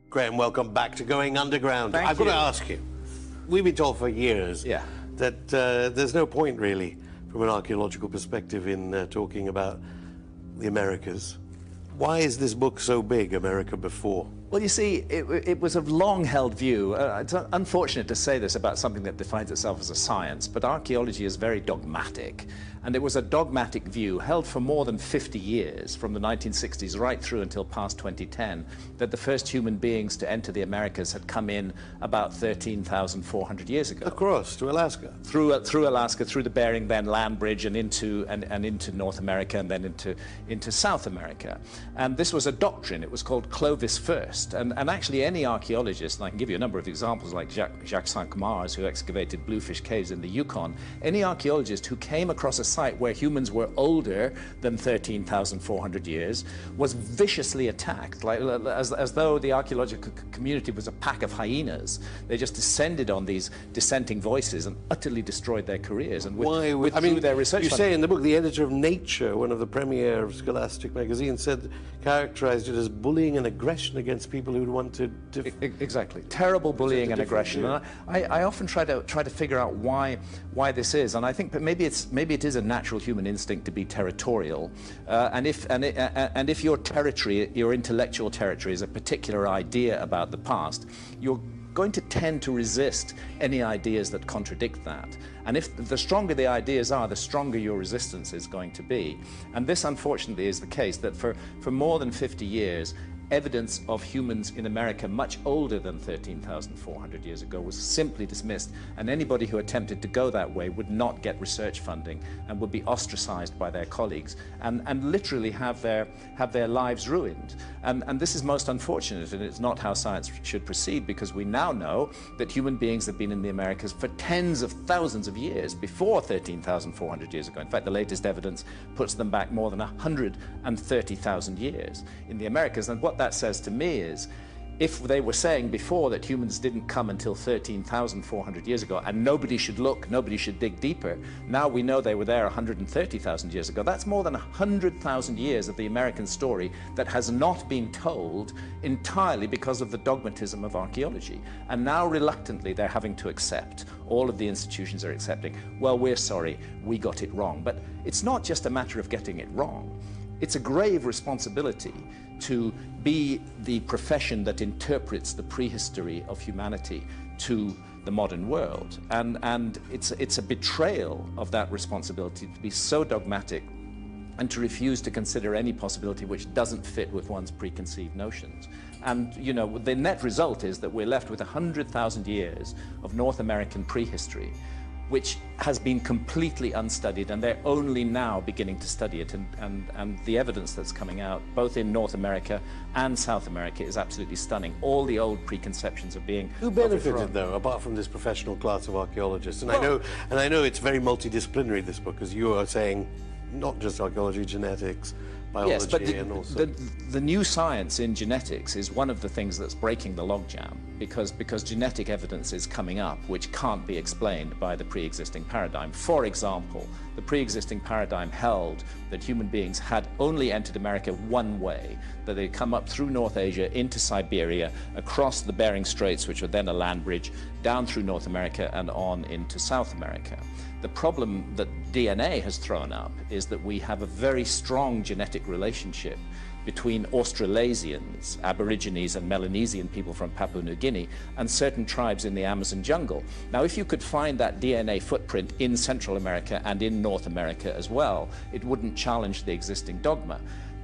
Graham, welcome back to Going Underground. Thank I've got you. to ask you, we've been told for years that there's no point really from an archaeological perspective in talking about the Americas. Why is this book so big, America Before? Well, you see, it was a long-held view. It's unfortunate to say this about something that defines itself as a science, but archaeology is very dogmatic. And it was a dogmatic view held for more than 50 years, from the 1960s right through until past 2010, that the first human beings to enter the Americas had come in about 13,400 years ago. Across to Alaska. Through Alaska, through the Bering then land bridge, and into North America, and then into South America. And this was a doctrine. It was called Clovis First. And actually any archaeologist, and I can give you a number of examples like Jacques Cinq-Mars, who excavated Bluefish Caves in the Yukon, any archaeologist who came across a site where humans were older than 13,400 years was viciously attacked, like, as though the archaeological community was a pack of hyenas. They just descended on these dissenting voices and utterly destroyed their careers and withdrew their research. You say in the book, the editor of Nature, one of the premier Scholastic magazines, characterized it as bullying and aggression against people who would want to... Exactly. Terrible bullying and aggression. And I often try to figure out why this is, and I think that maybe it is a natural human instinct to be territorial, and if your territory, your intellectual territory, is a particular idea about the past, you're going to tend to resist any ideas that contradict that. And if the stronger the ideas are, the stronger your resistance is going to be. And this, unfortunately, is the case, that for more than 50 years, evidence of humans in America much older than 13,400 years ago was simply dismissed, and anybody who attempted to go that way would not get research funding and would be ostracized by their colleagues and literally have their lives ruined. And this is most unfortunate, and it's not how science should proceed, because we now know that human beings have been in the Americas for tens of thousands of years before 13,400 years ago. In fact, the latest evidence puts them back more than 130,000 years in the Americas. And what that says to me is, if they were saying before that humans didn't come until 13,400 years ago and nobody should look, nobody should dig deeper, now we know they were there 130,000 years ago. That's more than 100,000 years of the American story that has not been told entirely because of the dogmatism of archaeology. And now reluctantly they're having to accept, all of the institutions are accepting, well, we're sorry, we got it wrong. But it's not just a matter of getting it wrong. It's a grave responsibility to be the profession that interprets the prehistory of humanity to the modern world. And it's a betrayal of that responsibility to be so dogmatic and to refuse to consider any possibility which doesn't fit with one's preconceived notions. And, you know, the net result is that we're left with 100,000 years of North American prehistory, which has been completely unstudied, and they're only now beginning to study it. And the evidence that's coming out, both in North America and South America, is absolutely stunning. All the old preconceptions are being Who benefited, though, apart from this professional class of archaeologists? And I know it's very multidisciplinary, this book, as you are saying, not just archaeology, genetics, biology, yes, but and also... the new science in genetics is one of the things that's breaking the logjam, because genetic evidence is coming up which can't be explained by the pre-existing paradigm. For example, the pre-existing paradigm held that human beings had only entered America one way, that they'd come up through North Asia into Siberia, across the Bering Straits, which were then a land bridge, down through North America and on into South America. The problem that DNA has thrown up is that we have a very strong genetic relationship between Australasians, Aborigines and Melanesian people from Papua New Guinea, and certain tribes in the Amazon jungle. Now, if you could find that DNA footprint in Central America and in North America as well, it wouldn't challenge the existing dogma.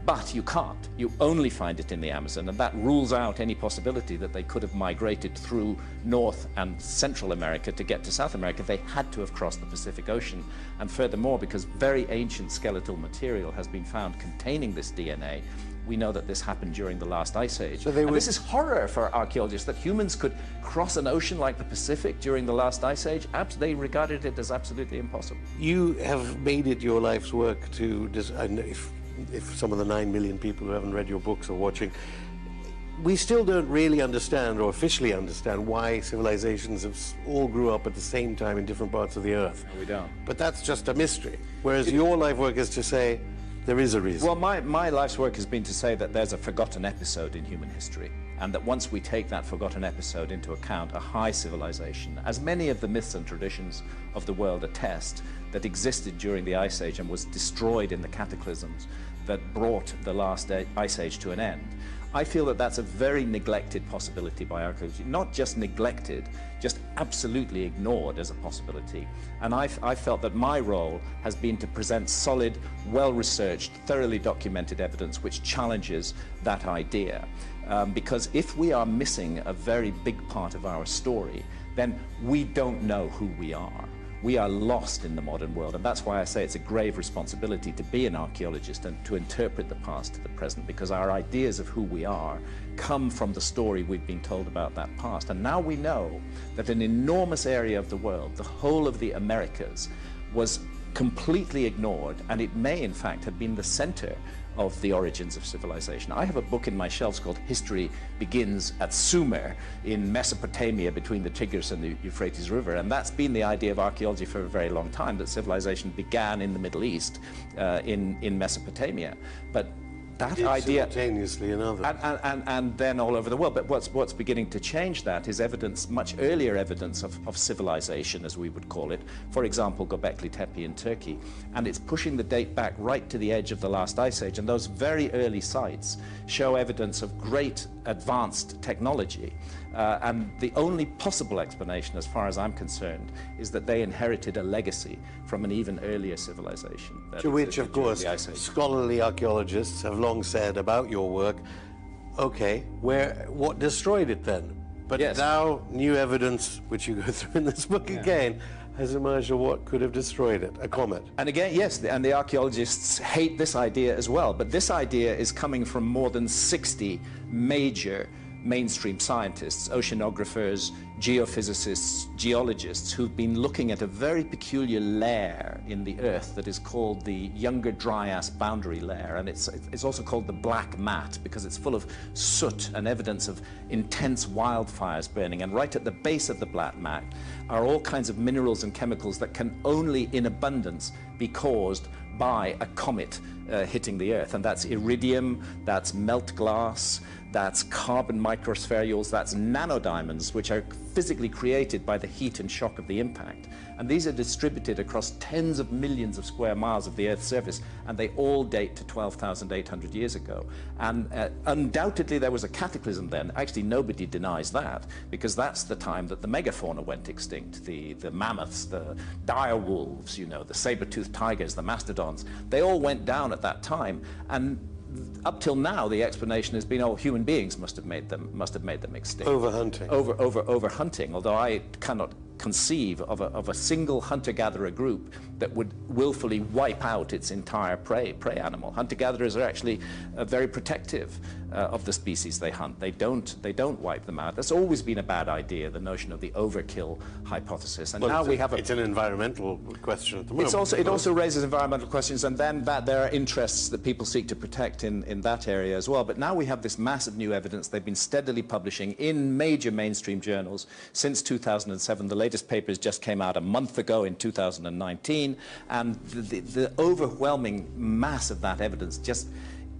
But you can't. You only find it in the Amazon, and that rules out any possibility that they could have migrated through North and Central America to get to South America. They had to have crossed the Pacific Ocean. And furthermore, because very ancient skeletal material has been found containing this DNA, we know that this happened during the last ice age. So this is horror for archaeologists, that humans could cross an ocean like the Pacific during the last ice age. They regarded it as absolutely impossible. You have made it your life's work to... If some of the 9 million people who haven't read your books are watching, we still don't really understand, or officially understand, why civilizations have all grew up at the same time in different parts of the earth. No, we don't. But that's just a mystery. Whereas your life work is to say, there is a reason. Well, my life's work has been to say that there's a forgotten episode in human history, and that once we take that forgotten episode into account, a high civilization, as many of the myths and traditions of the world attest, that existed during the Ice Age and was destroyed in the cataclysms that brought the last Ice Age to an end. I feel that that's a very neglected possibility by archaeology. Not just neglected, just absolutely ignored as a possibility. And I felt that my role has been to present solid, well-researched, thoroughly documented evidence which challenges that idea. Because if we are missing a very big part of our story, then we don't know who we are. We are lost in the modern world, and that's why I say it's a grave responsibility to be an archaeologist and to interpret the past to the present, because our ideas of who we are come from the story we've been told about that past. And now we know that an enormous area of the world, the whole of the Americas, was completely ignored, and it may in fact have been the center of the origins of civilization. I have a book in my shelves called History Begins at Sumer in Mesopotamia between the Tigris and the Euphrates River, and that's been the idea of archaeology for a very long time, that civilization began in the Middle East, in Mesopotamia. But that idea simultaneously in others. And then all over the world. But what's beginning to change that is evidence, much earlier evidence of civilization, as we would call it. For example, Göbekli Tepe in Turkey. And it's pushing the date back right to the edge of the last ice age. And those very early sites show evidence of great advanced technology. And the only possible explanation, as far as I'm concerned, is that they inherited a legacy from an even earlier civilization. To which, of course, scholarly archaeologists have long said about your work, okay, what destroyed it then? But yes, now new evidence, which you go through in this book again, has emerged of what could have destroyed it, a comet. And again, yes, and the archaeologists hate this idea as well, but this idea is coming from more than 60 major mainstream scientists, oceanographers, geophysicists, geologists, who've been looking at a very peculiar layer in the Earth that is called the Younger Dryas boundary layer, and it's also called the black mat because it's full of soot and evidence of intense wildfires burning, and right at the base of the black mat are all kinds of minerals and chemicals that can only in abundance be caused by a comet hitting the Earth, and that's iridium, that's melt glass, that's carbon microspherules, that's nanodiamonds, which are physically created by the heat and shock of the impact. And these are distributed across tens of millions of square miles of the Earth's surface, and they all date to 12,800 years ago. And undoubtedly there was a cataclysm then. Actually, nobody denies that, because that's the time that the megafauna went extinct. The mammoths, the dire wolves, you know, the saber-toothed tigers, the mastodons, they all went down at that time. And up till now, the explanation has been, oh, human beings must have made them extinct. Overhunting. Overhunting, although I cannot conceive of a single hunter-gatherer group that would willfully wipe out its entire prey animal. Hunter-gatherers are actually very protective of the species they hunt. They don't wipe them out. That's always been a bad idea, the notion of the overkill hypothesis. And now we have it's an environmental question at the moment. It also raises environmental questions, and then there are interests that people seek to protect in that area as well. But now we have this massive new evidence. They've been steadily publishing in major mainstream journals since 2007. The latest papers just came out a month ago in 2019, and the overwhelming mass of that evidence just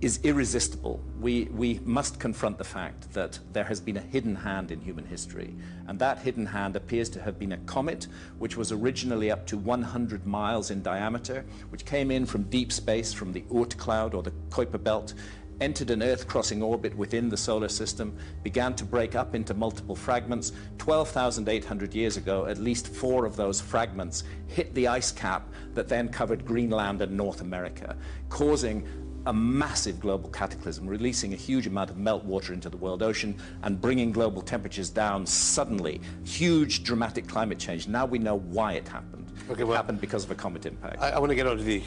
is irresistible. We must confront the fact that there has been a hidden hand in human history, and that hidden hand appears to have been a comet which was originally up to 100 miles in diameter, which came in from deep space, from the Oort cloud or the Kuiper belt, entered an Earth-crossing orbit within the solar system, began to break up into multiple fragments. 12,800 years ago, at least 4 of those fragments hit the ice cap that then covered Greenland and North America, causing a massive global cataclysm, releasing a huge amount of meltwater into the world ocean and bringing global temperatures down suddenly. Huge, dramatic climate change. Now we know why it happened. Okay, it happened because of a comet impact. I want to get on to the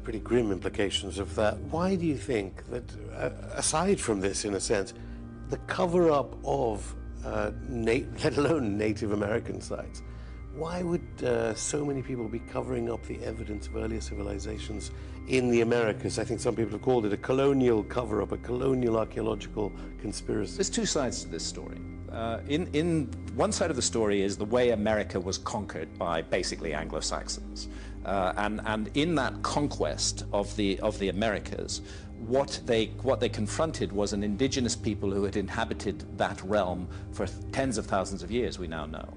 pretty grim implications of that. Why do you think that, aside from this, in a sense, the cover-up of, let alone Native American sites, why would so many people be covering up the evidence of earlier civilizations in the Americas? I think some people have called it a colonial cover-up, a colonial archaeological conspiracy. There's 2 sides to this story. In one side of the story is the way America was conquered by basically Anglo-Saxons. And in that conquest of the Americas, what they confronted was an indigenous people who had inhabited that realm for tens of thousands of years, we now know.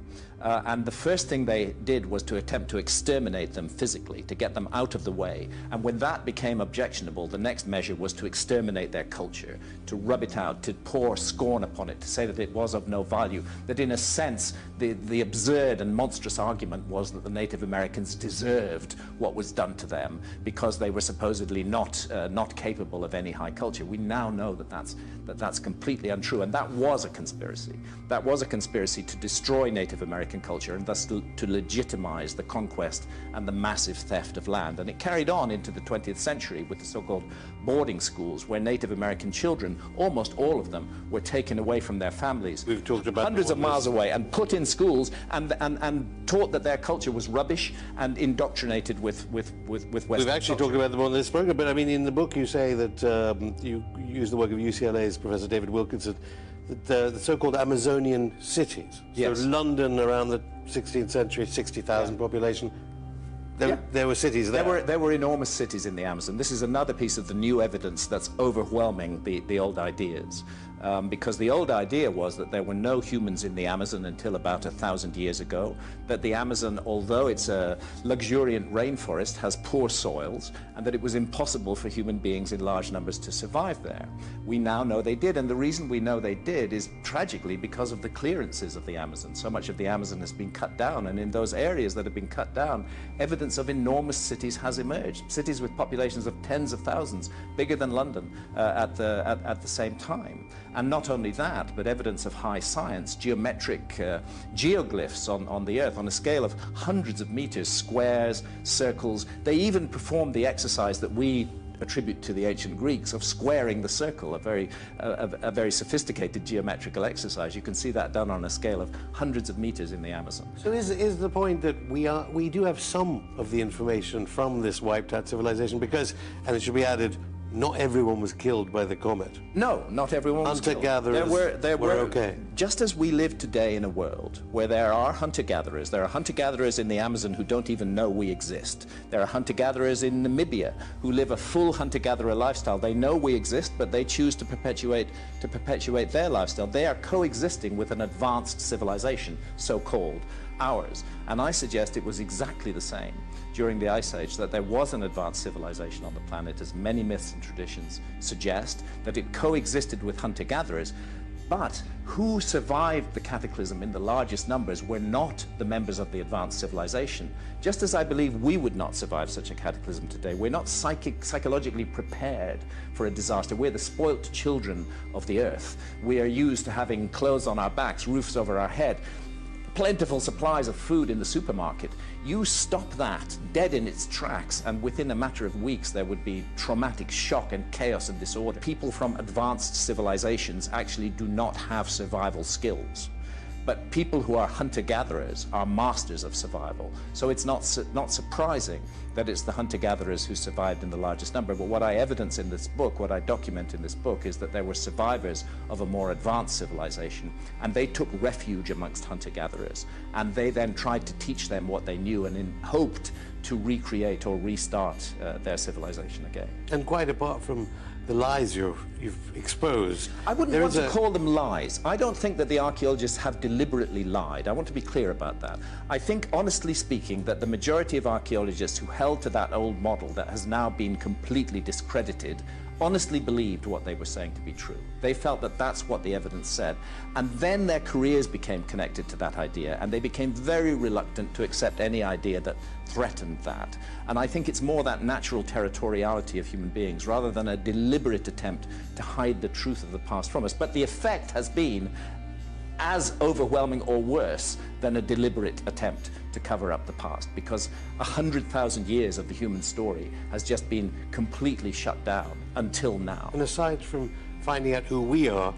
And the first thing they did was to attempt to exterminate them physically, to get them out of the way. And when that became objectionable, the next measure was to exterminate their culture, to rub it out, to pour scorn upon it, to say that it was of no value, that in a sense the absurd and monstrous argument was that the Native Americans deserved what was done to them because they were supposedly not capable of any high culture. We now know that that's completely untrue, and that was a conspiracy. That was a conspiracy to destroy Native American culture and thus to legitimize the conquest and the massive theft of land. And it carried on into the 20th century with the so-called boarding schools, where Native American children, almost all of them, were taken away from their families. We've talked about hundreds of miles away and put in schools and taught that their culture was rubbish and indoctrinated with Western We've actually culture. talked about them on this program, but I mean, in the book you say that you use the work of UCLA's Professor David Wilkinson, that the so-called Amazonian cities, yes. so London around the 16th century, 60,000 population, there were cities there. There were enormous cities in the Amazon. This is another piece of the new evidence that's overwhelming the old ideas. Because the old idea was that there were no humans in the Amazon until about 1,000 years ago, that the Amazon, although it's a luxuriant rainforest, has poor soils, and that it was impossible for human beings in large numbers to survive there. We now know they did, and the reason we know they did is tragically because of the clearances of the Amazon. So much of the Amazon has been cut down, and in those areas that have been cut down, evidence of enormous cities has emerged. Cities with populations of tens of thousands, bigger than London at the same time. And not only that, but evidence of high science, geometric geoglyphs on the Earth on a scale of hundreds of meters, squares, circles. They even performed the exercise that we attribute to the ancient Greeks of squaring the circle, a very sophisticated geometrical exercise. You can see that done on a scale of hundreds of meters in the Amazon. So is the point that we do have some of the information from this wiped out civilization, because, and it should be added, not everyone was killed by the comet. No, not everyone was killed. Hunter-gatherers there were okay. Just as we live today in a world where there are hunter-gatherers in the Amazon who don't even know we exist. There are hunter-gatherers in Namibia who live a full hunter-gatherer lifestyle. They know we exist, but they choose to perpetuate their lifestyle. They are coexisting with an advanced civilization, so-called, ours. And I suggest it was exactly the same during the Ice Age, that there was an advanced civilization on the planet, as many myths and traditions suggest, that it coexisted with hunter-gatherers. But who survived the cataclysm in the largest numbers were not the members of the advanced civilization. Just as I believe we would not survive such a cataclysm today. We're not psychologically prepared for a disaster. We're the spoilt children of the earth. We are used to having clothes on our backs, roofs over our head, plentiful supplies of food in the supermarket. You stop that dead in its tracks, and within a matter of weeks there would be traumatic shock and chaos and disorder. People from advanced civilizations actually do not have survival skills. But people who are hunter-gatherers are masters of survival. So it's not surprising that it's the hunter-gatherers who survived in the largest number. But what I evidence in this book, what I document in this book, is that there were survivors of a more advanced civilization, and they took refuge amongst hunter-gatherers. And they then tried to teach them what they knew and hoped to recreate or restart their civilization again. And quite apart from the lies you've exposed, I wouldn't want to call them lies. I don't think that the archaeologists have deliberately lied. I want to be clear about that. I think, honestly speaking, that the majority of archaeologists who held to that old model that has now been completely discredited honestly believed what they were saying to be true. They felt that that's what the evidence said. And then their careers became connected to that idea, and they became very reluctant to accept any idea that threatened that. And I think it's more that natural territoriality of human beings rather than a deliberate attempt to hide the truth of the past from us. But the effect has been as overwhelming or worse than a deliberate attempt to cover up the past, because 100,000 years of the human story has just been completely shut down until now. And aside from finding out who we are,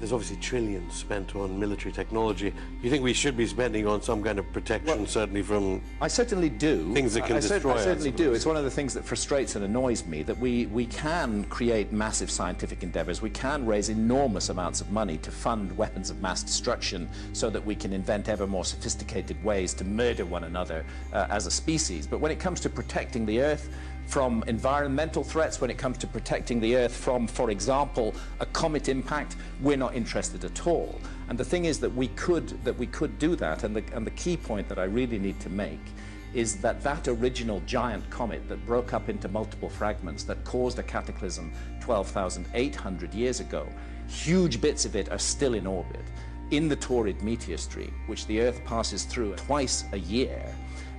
there's obviously trillions spent on military technology. You think we should be spending on some kind of protection, certainly from... I certainly do. Things that can destroy us. I certainly do. It's one of the things that frustrates and annoys me, that we can create massive scientific endeavors. We can raise enormous amounts of money to fund weapons of mass destruction so that we can invent ever more sophisticated ways to murder one another as a species. But when it comes to protecting the Earth from environmental threats, when it comes to protecting the Earth from, for example, a comet impact, we're not interested at all. And the thing is that we could do that, and the key point that I really need to make is that that original giant comet that broke up into multiple fragments that caused a cataclysm 12,800 years ago, huge bits of it are still in orbit in the Taurid meteor stream, which the Earth passes through twice a year.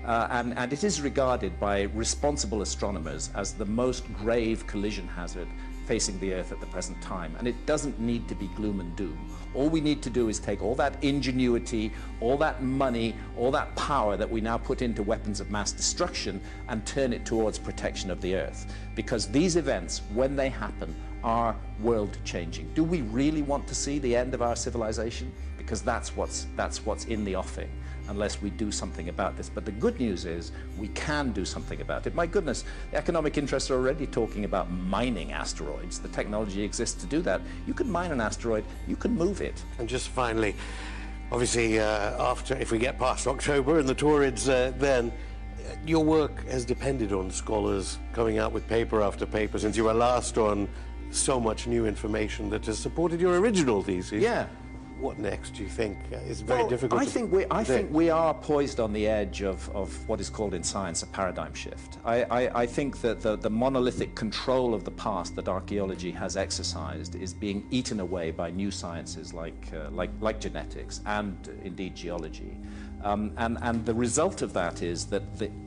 And it is regarded by responsible astronomers as the most grave collision hazard facing the Earth at the present time. And it doesn't need to be gloom and doom. All we need to do is take all that ingenuity, all that money, all that power that we now put into weapons of mass destruction and turn it towards protection of the Earth. Because these events, when they happen, are world-changing. Do we really want to see the end of our civilization? Because that's what's in the offing, unless we do something about this. But the good news is we can do something about it. My goodness, the economic interests are already talking about mining asteroids. The technology exists to do that. You can mine an asteroid, you can move it. And just finally, obviously, if we get past October and the Taurids, then your work has depended on scholars coming out with paper after paper since you were last on so much new information that has supported your original thesis. Yeah. What next, do you think? It's very difficult I think we are poised on the edge of what is called in science a paradigm shift. I think that the monolithic control of the past that archaeology has exercised is being eaten away by new sciences like genetics and indeed geology. And the result of that is that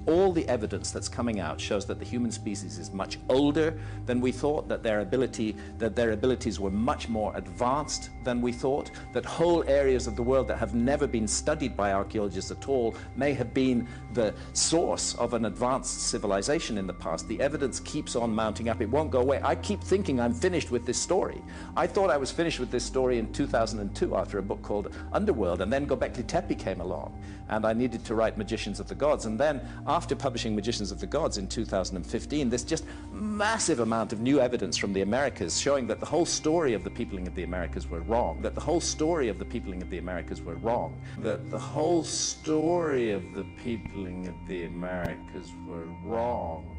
all the evidence that's coming out shows that the human species is much older than we thought, that their abilities were much more advanced than we thought, that whole areas of the world that have never been studied by archaeologists at all may have been the source of an advanced civilization in the past. The evidence keeps on mounting up. It won't go away. I keep thinking I'm finished with this story. I thought I was finished with this story in 2002 after a book called Underworld, and then Göbekli Tepe came along, and I needed to write Magicians of the Gods. And then after publishing Magicians of the Gods in 2015, there's just massive amount of new evidence from the Americas showing that the whole story of the peopling of the Americas were wrong, that the whole story of the peopling of the Americas were wrong, that the whole story of the peopling of the Americas were wrong.